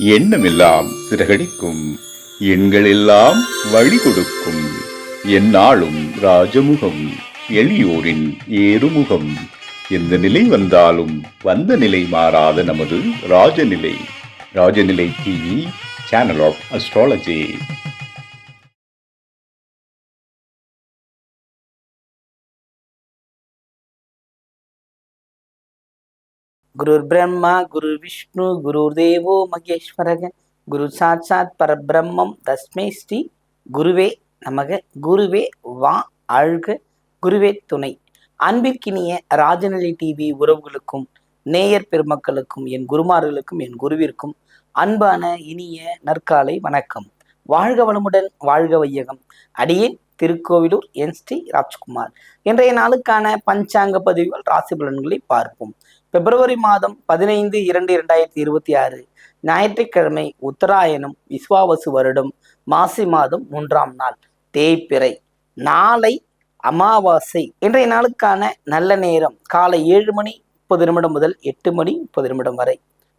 எண்ணமெல்லாம் சிறகடிக்கும், எண்களெல்லாம் வழி கொடுக்கும், எந்நாளும் ராஜமுகம், எளியோரின் ஏறுமுகம். எந்த நிலை வந்தாலும் வந்த நிலை மாறாத நமது Rajanilai. Rajanilai TV, channel of astrology. குருர் பிரம்மா குரு விஷ்ணு குருர் தேவோ மகேஸ்வரக குரு சாட்சாத் பரபிரம்மம் தஸ்மை ஸ்ரீ குருவே நமக. குருவே வா அழ்க, குருவே துணை. அன்பிற்கினிய ராஜநிலை டிவி உறவுகளுக்கும் நேயர் பெருமக்களுக்கும் என் குருமார்களுக்கும் என் குருவிற்கும் அன்பான இனிய நற்காலை வணக்கம். வாழ்க வளமுடன், வாழ்க வையகம். அடியேன் திருக்கோவிலூர் என் ஸ்ரீ ராஜ்குமார். இன்றைய நாளுக்கான பஞ்சாங்க பதிவுகள், ராசி பலன்களை பார்ப்போம். பிப்ரவரி மாதம் 15/2/2026 ஞாயிற்றுக்கிழமை, உத்தராயணம், விஸ்வாவசு வருடம், மாசி மாதம் 3ஆம் நாள், தேய்பிறை. நாளை அமாவாசை. இன்றைய நாளுக்கான நல்ல நேரம் காலை 7:30 முதல் 8:30 வரை.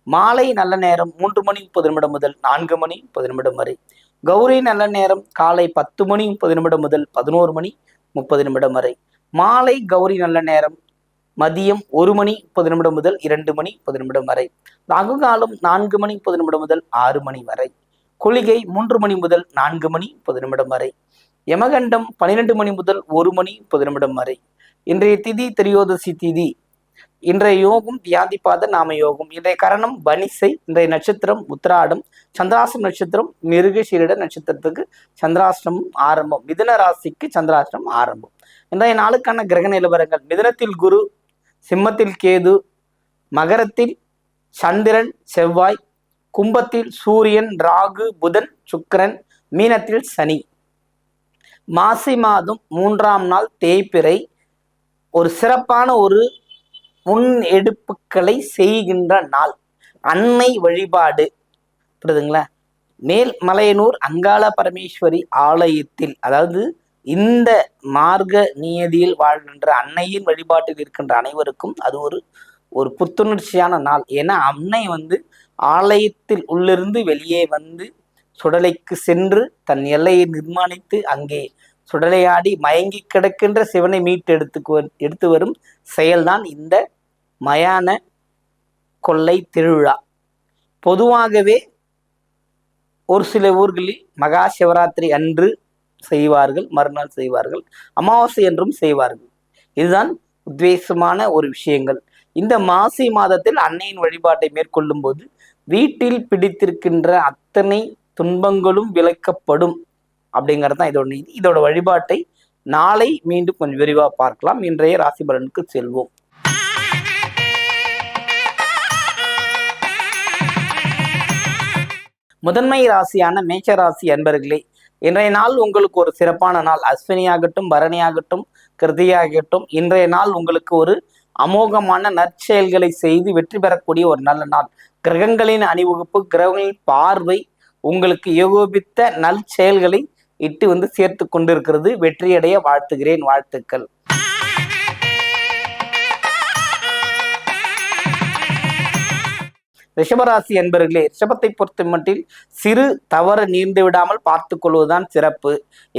மாலை நல்ல நேரம் 3:30 முதல் 4:30 வரை. கௌரி நல்ல நேரம் காலை 10:30 முதல் 11:30 வரை. மாலை கௌரி நல்ல நேரம் மதியம் 1:30 முதல் 2:30 வரை. ராகுகாலம் 4:30 முதல் 6 மணி வரை. குளிகை 3 மணி முதல் 4:30 வரை. யமகண்டம் 12 மணி முதல் 1:30 வரை. இன்றைய திதி திரியோதசி திதி. இன்றைய யோகம் வியாதிபாத நாம யோகம். இன்றைய கரணம் வனிசை. இன்றைய நட்சத்திரம் உத்திராடம். சந்திராஷ்டம் நட்சத்திரம் மிருகசீரிட நட்சத்திரத்துக்கு சந்திராஷ்டமம் ஆரம்பம். மிதுன ராசிக்கு சந்திராஷ்டம் ஆரம்பம். இன்றைய நாளுக்கான கிரக நிலவரங்கள்: மிதுனத்தில் குரு, சிம்மத்தில் கேது, மகரத்தில் சந்திரன் செவ்வாய், கும்பத்தில் சூரியன் ராகு புதன் சுக்கிரன், மீனத்தில் சனி. மாசி மாதம் 3ஆம் நாள், தேய்பிறை. ஒரு சிறப்பான ஒரு முன்னெடுப்புகளை செய்கின்ற நாள். அன்னை வழிபாடு. புரியுதுங்களா? மேல்மலையனூர் அங்காள பரமேஸ்வரி ஆலயத்தில், அதாவது இந்த மார்க நியதியில் வாழ்கின்ற அன்னையின் வழிபாட்டில் இருக்கின்ற அனைவருக்கும் அது ஒரு புத்துணர்ச்சியான நாள். ஏன்னா அன்னை ஆலயத்தில் உள்ளிருந்து வெளியே சுடலைக்கு சென்று தன் எல்லையை நிர்மாணித்து அங்கே சுடலையாடி மயங்கி கிடக்கின்ற சிவனை எடுத்து வரும் செயல்தான் இந்த மயான கொள்ளை திருவிழா. பொதுவாகவே ஒரு சில ஊர்களில் மகா சிவராத்திரி அன்று செய்வார்கள், மறுநாள் செய்வார்கள், அமாவாசை என்றும் செய்வார்கள். இதுதான் உத்வேசமான ஒரு விஷயங்கள். இந்த மாசி மாதத்தில் அன்னையின் வழிபாட்டை மேற்கொள்ளும் போது வீட்டில் பிடித்திருக்கின்ற அத்தனை துன்பங்களும் விலக்கப்படும் அப்படிங்கிறது தான் இதோட நீதி. இதோட வழிபாட்டை நாளை மீண்டும் கொஞ்சம் விரிவாக பார்க்கலாம். இன்றைய ராசி பலனுக்கு செல்வோம். முதன்மை ராசியான மேஷ ராசி அன்பர்களே, இன்றைய நாள் உங்களுக்கு ஒரு சிறப்பான நாள். அஸ்வினியாகட்டும், பரணியாகட்டும், கிருதியாகட்டும், இன்றைய நாள் உங்களுக்கு ஒரு அமோகமான நற்செயல்களை செய்து வெற்றி பெறக்கூடிய ஒரு நல்ல நாள். கிரகங்களின் அணிவகுப்பு, கிரகங்களின் பார்வை உங்களுக்கு ஏகோபித்த நல் செயல்களை இட்டு சேர்த்து கொண்டிருக்கிறது. வெற்றியடைய வாழ்த்துகிறேன். வாழ்த்துக்கள். ரிஷபராசி என்பர்களே, ரிஷபத்தை பொறுத்த மட்டில் சிறு தவறு நீர்ந்து விடாமல் பார்த்து கொள்வதுதான் சிறப்பு.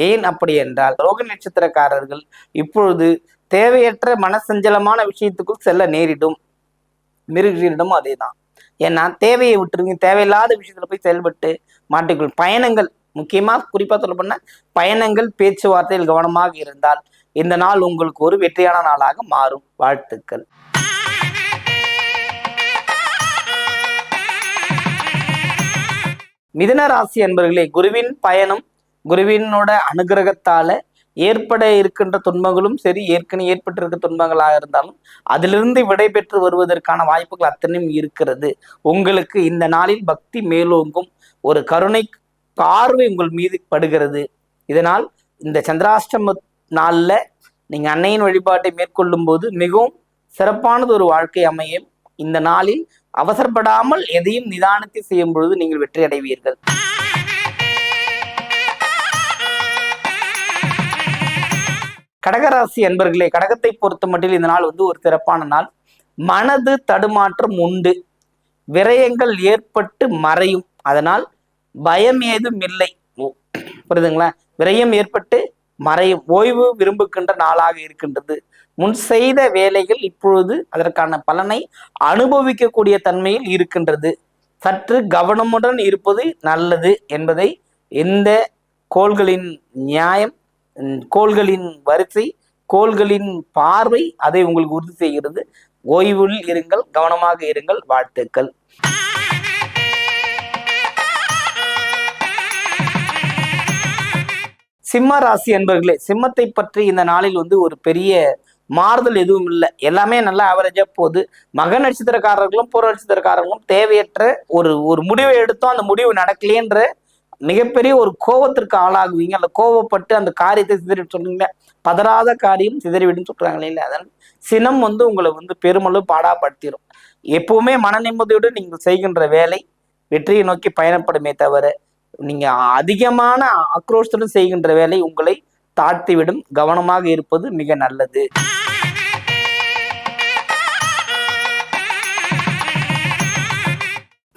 ஏன் அப்படி என்றால், ரோக நட்சத்திரக்காரர்கள் இப்பொழுது தேவையற்ற மனசஞ்சலமான விஷயத்துக்குள் செல்ல நேரிடும். மிருகிடம் அதே தான். ஏன்னா தேவையை விட்டுருங்க, தேவையில்லாத விஷயத்துல போய் செயல்பட்டு மாட்டிக்கொள். பயணங்கள், முக்கியமா குறிப்பா சொல்ல போனா பயணங்கள், பேச்சுவார்த்தையில் கவனமாக இருந்தால் இந்த நாள் உங்களுக்கு ஒரு வெற்றியான நாளாக மாறும். வாழ்த்துக்கள். மிதுன ராசி அன்பர்களே, குருவின் பயணம், குருவினோட அனுகிரகத்தால ஏற்பட இருக்கின்ற துன்பங்களும் சரி, ஏற்கனவே ஏற்பட்டிருக்க துன்பங்களாக இருந்தாலும் அதிலிருந்து விடை பெற்று வருவதற்கான வாய்ப்புகள் அத்தனையும் இருக்கிறது. உங்களுக்கு இந்த நாளில் பக்தி மேலோங்கும். ஒரு கருணை பார்வை உங்கள் மீது படுகிறது. இதனால் இந்த சந்திராஷ்டம நாள்ல நீங்க அன்னையின் வழிபாட்டை மேற்கொள்ளும் போது மிகவும் சிறப்பானது ஒரு வாழ்க்கை அமையும். இந்த நாளில் அவசரப்படாமல் எதையும் நிதானத்தை செய்யும் பொழுது நீங்கள் வெற்றி அடைவீர்கள். கடகராசி அன்பர்களே, கடகத்தை பொறுத்த மட்டில் இந்த நாள் ஒரு சிறப்பான நாள். மனது தடுமாற்றம் உண்டு. விரயங்கள் ஏற்பட்டு மறையும். அதனால் பயம் ஏதும் இல்லை. புரியுதுங்களா? விரயம் ஏற்பட்டு மறையும், ஓய்வு விரும்புகின்ற நாளாக இருக்கின்றது. முன் செய்த வேலைகள் இப்பொழுது அதற்கான பலனை அனுபவிக்கக்கூடிய தன்மையில் இருக்கின்றது. சற்று கவனமுடன் இருப்பது நல்லது என்பதை இந்த கோள்களின் நியாயம், கோள்களின் வரிசை, கோள்களின் பார்வை அதை உங்களுக்கு உறுதி செய்கிறது. ஓய்வில் இருங்கள், கவனமாக இருங்கள். வாழ்த்துக்கள். சிம்ம ராசி என்பர்களே, சிம்மத்தை பற்றி இந்த நாளில் ஒரு பெரிய மாறுதல் எதுவும் இல்லை. எல்லாமே நல்லா ஆவரேஜா போகுது. மக நட்சத்திரக்காரர்களும் பூர்வ நட்சத்திரக்காரர்களும் தேவையற்ற ஒரு முடிவை எடுத்தோம், அந்த முடிவு நடக்கலையன்ற மிகப்பெரிய ஒரு கோபத்திற்கு ஆளாகுவீங்க. அந்த கோபப்பட்டு அந்த காரியத்தை சிதறிவிட்டு சொல்லுங்க. பதறாத காரியம் சிதறிவிடுன்னு சொல்றாங்களே இல்லை, அதனால் சினம் உங்களை பெருமளவு பாடாப்படுத்திடும். எப்பவுமே மன நிம்மதியோடு நீங்கள் செய்கின்ற வேலை வெற்றியை நோக்கி பயணப்படுமே தவிர, நீங்க அதிகமான ஆக்ரோஷத்துடன் செய்கின்ற வேலை உங்களை தாழ்த்திவிடும். கவனமாக இருப்பது மிக நல்லது.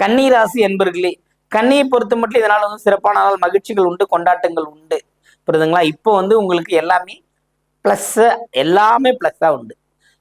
கன்னி ராசி என்பர்களே, கன்னியை பொறுத்த மட்டும் இதனால் சிறப்பான நாள், மகிழ்ச்சிகள் உண்டு, கொண்டாட்டங்கள் உண்டு. புரியுதுங்களா? இப்போ உங்களுக்கு எல்லாமே பிளஸ், எல்லாமே பிளஸ்ஸா உண்டு.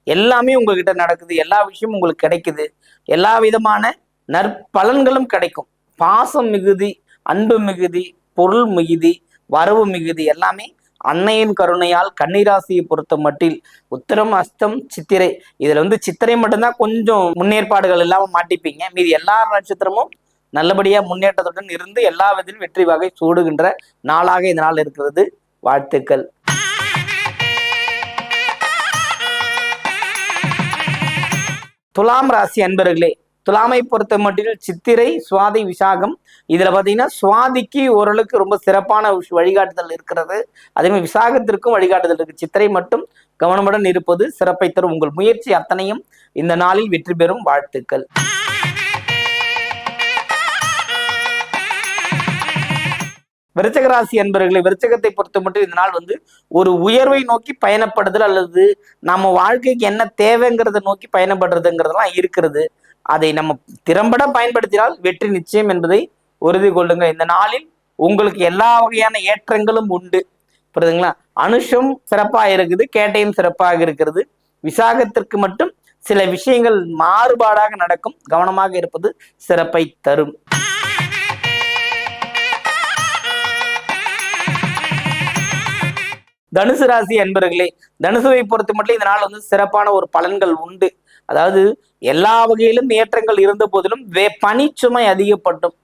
எல்லாமே உங்ககிட்ட நடக்குது, எல்லா விஷயமும் உங்களுக்கு கிடைக்குது, எல்லா விதமான நற்பலன்களும் கிடைக்கும். பாசம் மிகுதி, அன்பு மிகுதி, பொருள் மிகுதி, வரவு மிகுதி எல்லாமே அன்னையின் கருணையால் கன்னிராசியை பொறுத்த மட்டில் உத்திரம், அஸ்தம், சித்திரை, இதுல சித்திரை மட்டும்தான் கொஞ்சம் முன்னேற்பாடுகள் இல்லாம மாட்டிப்பீங்க. மீது எல்லா நட்சத்திரமும் நல்லபடியா முன்னேற்றத்துடன் இருந்து எல்லா விதத்திலும் வெற்றி வகை சூடுகின்ற நாளாக இந்த நாள் இருக்கிறது. வாழ்த்துக்கள். துலாம் ராசி அன்பர்களே, துலாமை பொறுத்த மட்டில் சித்திரை, சுவாதி, விசாகம், இதுல பாத்தீங்கன்னா சுவாதிக்கு ஓரளவுக்கு ரொம்ப சிறப்பான வழிகாட்டுதல் இருக்கிறது. அதே மாதிரி விசாகத்திற்கும் வழிகாட்டுதல் இருக்கு. சித்திரை மட்டும் கவனமுடன் இருப்பது சிறப்பை தரும். உங்கள் முயற்சி அத்தனையும் இந்த நாளில் வெற்றி பெறும். வாழ்த்துக்கள். விருச்சக ராசி அன்பர்களே, விருச்சகத்தை பொறுத்த மட்டும் இந்த நாள் ஒரு உயர்வை நோக்கி பயணப்படுதல் அல்லது நம்ம வாழ்க்கைக்கு என்ன தேவைங்கிறத நோக்கி பயணப்படுறதுங்கிறதெல்லாம் இருக்கிறது. அதை நம்ம திறம்பட பயன்படுத்தினால் வெற்றி நிச்சயம் என்பதை உறுதி கொள்ளுங்க. இந்த நாளில் உங்களுக்கு எல்லா வகையான ஏற்றங்களும் உண்டு. புரியுதுங்களா? அனுஷம் சிறப்பாக இருக்குது, கேட்டையும் சிறப்பாக இருக்கிறது. விசாகத்திற்கு மட்டும் சில விஷயங்கள் மாறுபாடாக நடக்கும். கவனமாக இருப்பது சிறப்பை தரும். தனுசு ராசி அன்பர்களே, தனுசுவை பொறுத்த மட்டும் இந்த நாள் சிறப்பான ஒரு பலன்கள் உண்டு. அதாவது எல்லா வகையிலும் ஏற்றங்கள் இருந்த போதிலும் பணிச்சுமை அதிகப்பட்டும்.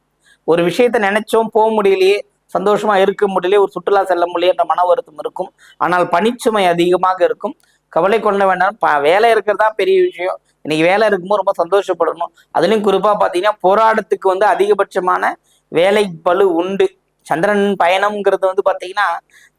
ஒரு விஷயத்த நினைச்சோம், போக முடியலையே, சந்தோஷமா இருக்க முடியலையே, ஒரு சுற்றுலா செல்ல முடியல என்ற மன வருத்தம் இருக்கும். ஆனால் பணிச்சுமை அதிகமாக இருக்கும். கவலை கொள்ள வேண்டாம். வேலை இருக்கிறதா பெரிய விஷயம். இன்னைக்கு வேலை இருக்கும்போது ரொம்ப சந்தோஷப்படணும். அதுலயும் குறிப்பா பாத்தீங்கன்னா போராட்டத்துக்கு அதிகபட்சமான வேலை பளு உண்டு. சந்திரன் பயணம்ங்கிறது பாத்தீங்கன்னா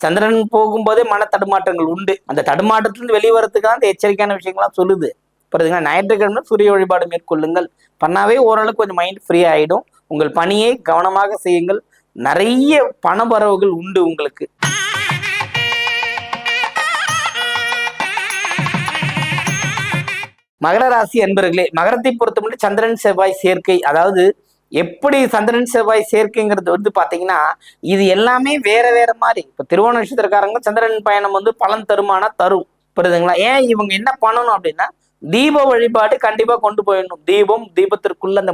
சந்திரன் போகும்போதே மன தடுமாற்றங்கள் உண்டு. அந்த தடுமாற்றத்திலிருந்து வெளிவரத்துக்கு தான் இந்த எச்சரிக்கையான விஷயங்கள்லாம் சொல்லுது. புரியுதுங்களா? ஞாயிற்றுக்கிழமை சூரிய வழிபாடு மேற்கொள்ளுங்கள். பண்ணாவே ஓரளவுக்கு கொஞ்சம் மைண்ட் ஃப்ரீ ஆயிடும். உங்கள் பணியை கவனமாக செய்யுங்கள். நிறைய பண வரவுகள் உண்டு உங்களுக்கு. மகர ராசி அன்பர்களே, மகரத்தை பொறுத்த மட்டும் சந்திரன் செவ்வாய் சேர்க்கை, அதாவது எப்படி சந்திரன் செவ்வாய் சேர்க்கைங்கிறது பாத்தீங்கன்னா இது எல்லாமே வேற வேற மாதிரி. இப்ப திருவோண நட்சத்திரக்காரங்க சந்திரன் பயணம் பலன் தருமானா தரும். புரியுதுங்களா? ஏன் இவங்க என்ன பண்ணணும் அப்படின்னா தீப வழிபாடு கண்டிப்பா கொண்டு போயிடணும். தீபம், தீபத்திற்குள்ள அந்த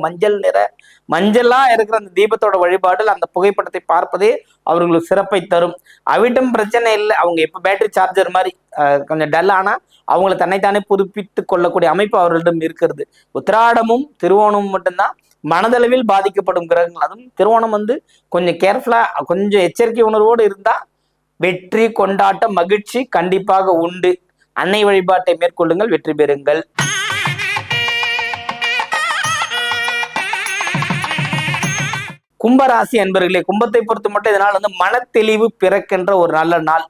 மஞ்சளா இருக்கிற அந்த தீபத்தோட வழிபாடு, அந்த புகைப்படத்தை பார்ப்பதே அவர்களுக்கு சிறப்பை தரும். அவிட்டம் பிரச்சனை இல்லை. அவங்க எப்ப பேட்டரி சார்ஜர் மாதிரி கொஞ்சம் டல் ஆனா அவங்களை தன்னைத்தானே புதுப்பித்து கொள்ளக்கூடிய அமைப்பு அவர்களிடம் இருக்கிறது. உத்திராடமும் திருவோணமும் மட்டும்தான் மனதளவில் பாதிக்கப்படும் கிரகங்கள். அதுவும் திருவோணம் கொஞ்சம் கேர்ஃபுல்லா, கொஞ்சம் எச்சரிக்கை உணர்வோடு இருந்தா வெற்றி, கொண்டாட்டம், மகிழ்ச்சி கண்டிப்பாக உண்டு. அன்னை வழிபாட்டை மேற்கொள்ளுங்கள், வெற்றி பெறுங்கள். கும்பராசி அன்பர்களே, கும்பத்தை பொறுத்த மட்டும் இதனால் மன தெளிவு பிறக்கின்ற ஒரு நல்ல நாள்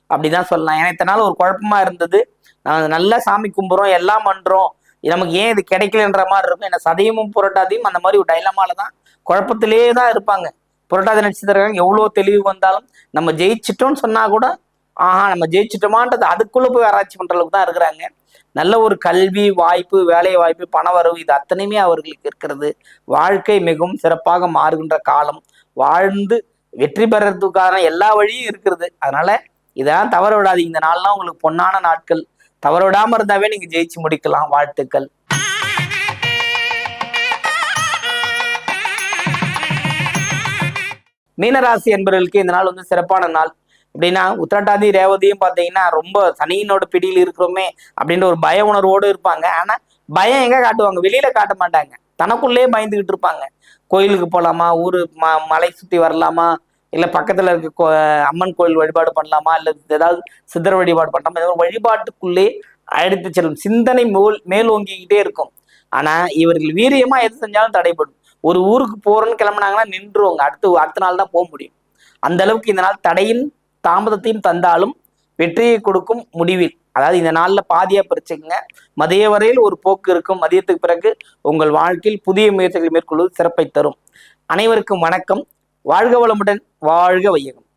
அப்படிதான் சொல்லலாம். ஏன்னா இத்தனை நாள் ஒரு குழப்பமா இருந்தது. நாங்கள் நல்லா சாமி கும்புறோம், எல்லாம் பண்றோம், நமக்கு ஏன் இது கிடைக்கலன்ற மாதிரி இருக்கும். ஏன்னா சதயமும் புரட்டாதியும் அந்த மாதிரி ஒரு டைலமால தான் குழப்பத்திலே தான் இருப்பாங்க. புரட்டாதி நட்சத்திரம் எவ்வளோ தெளிவு வந்தாலும் நம்ம ஜெயிச்சிட்டோம்னு சொன்னா கூட நம்ம ஜெயிச்சிட்டோமான்றது அதுக்குள்ள போய் ஆராய்ச்சி பண்ற அளவுக்கு தான் இருக்கிறாங்க. நல்ல ஒரு கல்வி வாய்ப்பு, வேலை வாய்ப்பு, பணவரவு இது அத்தனையுமே அவர்களுக்கு இருக்கிறது. வாழ்க்கை மிகவும் சிறப்பாக மாறுகின்ற காலம். வாழ்ந்து வெற்றி பெறறதுக்கான எல்லா வழியும் இருக்கிறது. அதனால இதெல்லாம் தவற விடாதீங்க. இந்த நாள்லாம் உங்களுக்கு பொன்னான நாட்கள். தவற விடாம இருந்தாவே நீங்க ஜெயிச்சு முடிக்கலாம். வாழ்த்துக்கள். மீனராசி என்பவர்களுக்கு இந்த நாள் வந்து சிறப்பான நாள். எப்படின்னா உத்திரட்டாதி ரேவதியும் பார்த்தீங்கன்னா ரொம்ப சனியினோட பிடியில் இருக்கிறோமே அப்படின்ற ஒரு பய உணர்வோடு இருப்பாங்க. ஆனா பயம் எங்க காட்டுவாங்க? வெளியில காட்ட மாட்டாங்க. தனக்குள்ளேயே பயந்துகிட்டு இருப்பாங்க. கோயிலுக்கு போகலாமா, மலை சுத்தி வரலாமா, இல்ல பக்கத்துல இருக்க அம்மன் கோயில் வழிபாடு பண்ணலாமா, இல்ல ஏதாவது சித்தர் வழிபாடு பண்ணலாமா, ஏதாவது வழிபாட்டுக்குள்ளே அழைத்து செல்லும் சிந்தனை மேலோங்கிக்கிட்டே இருக்கும். ஆனா இவர்கள் வீரியமா எது செஞ்சாலும் தடைப்படும். ஒரு ஊருக்கு போறோன்னு கிளம்புனாங்கன்னா நின்றுவாங்க. அடுத்த நாள் தான் போக முடியும். அந்த அளவுக்கு இந்த நாள் தடையின் தாமதத்தையும் தந்தாலும் வெற்றியை கொடுக்கும் முடிவில். அதாவது இந்த நாள்ல பாதியா பிரிச்சுக்கங்க. மதிய வரையில் ஒரு போக்கு இருக்கும். மதியத்துக்கு பிறகு உங்கள் வாழ்க்கையில் புதிய முயற்சிகளை மேற்கொள்வது சிறப்பை தரும். அனைவருக்கும் வணக்கம். வாழ்க வளமுடன், வாழ்க வையகம்.